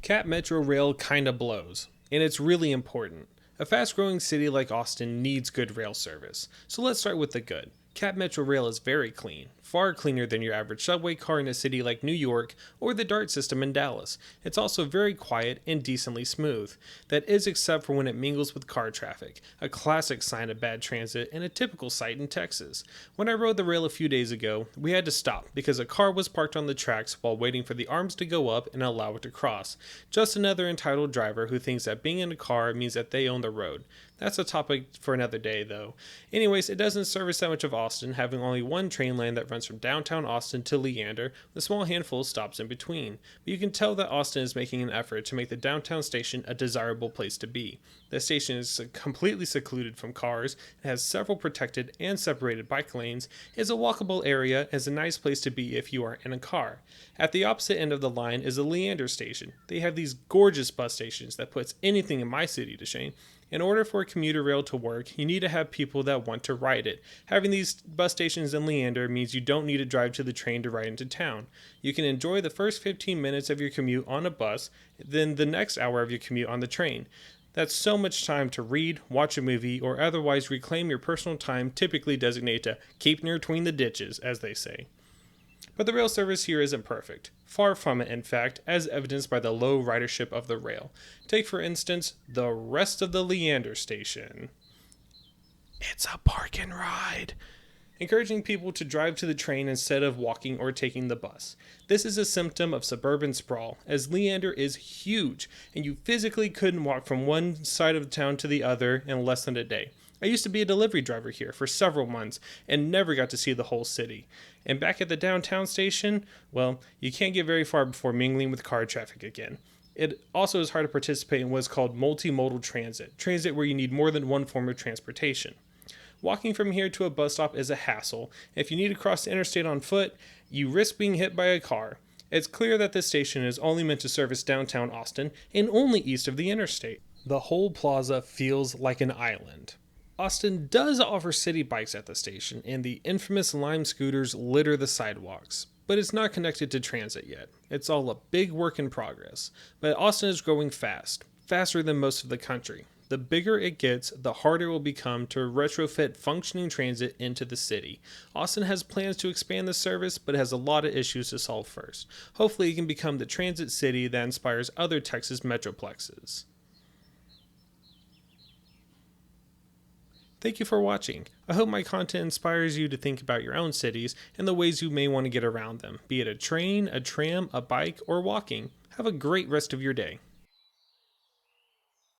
CapMetro rail kinda blows, and it's really important. A fast growing city like Austin needs good rail service. So let's start with the good. CapMetro rail is very clean, far cleaner than your average subway car in a city like New York or the DART system in Dallas. It's also very quiet and decently smooth. That is except for when it mingles with car traffic, a classic sign of bad transit and a typical sight in Texas. When I rode the rail a few days ago, we had to stop because a car was parked on the tracks while waiting for the arms to go up and allow it to cross. Just another entitled driver who thinks that being in a car means that they own the road. That's a topic for another day, though. Anyways, it doesn't service that much of Austin, having only one train line that runs from downtown Austin to Leander, with a small handful of stops in between. But you can tell that Austin is making an effort to make the downtown station a desirable place to be. The station is completely secluded from cars, it has several protected and separated bike lanes, is a walkable area, and is a nice place to be if you are in a car. At the opposite end of the line is the Leander station. They have these gorgeous bus stations that puts anything in my city to shame. In order for a commuter rail to work, you need to have people that want to ride it. Having these bus stations in Leander means you don't need to drive to the train to ride into town. You can enjoy the first 15 minutes of your commute on a bus, then the next hour of your commute on the train. That's so much time to read, watch a movie, or otherwise reclaim your personal time typically designated to keep near between the ditches, as they say. But the rail service here isn't perfect. Far from it, in fact, as evidenced by the low ridership of the rail. Take, for instance, the rest of the Leander station. It's a park and ride, encouraging people to drive to the train instead of walking or taking the bus. This is a symptom of suburban sprawl, as Leander is huge, and you physically couldn't walk from one side of town to the other in less than a day. I used to be a delivery driver here for several months and never got to see the whole city. And back at the downtown station, well, you can't get very far before mingling with car traffic again. It also is hard to participate in what's called multimodal transit where you need more than one form of transportation. Walking from here to a bus stop is a hassle. If you need to cross the interstate on foot, you risk being hit by a car. It's clear that this station is only meant to service downtown Austin and only east of the interstate. The whole plaza feels like an island. Austin does offer city bikes at the station, and the infamous Lime scooters litter the sidewalks, but it's not connected to transit yet. It's all a big work in progress. But Austin is growing fast, faster than most of the country. The bigger it gets, the harder it will become to retrofit functioning transit into the city. Austin has plans to expand the service, but it has a lot of issues to solve first. Hopefully it can become the transit city that inspires other Texas metroplexes. Thank you for watching. I hope my content inspires you to think about your own cities and the ways you may want to get around them, be it a train, a tram, a bike, or walking. Have a great rest of your day.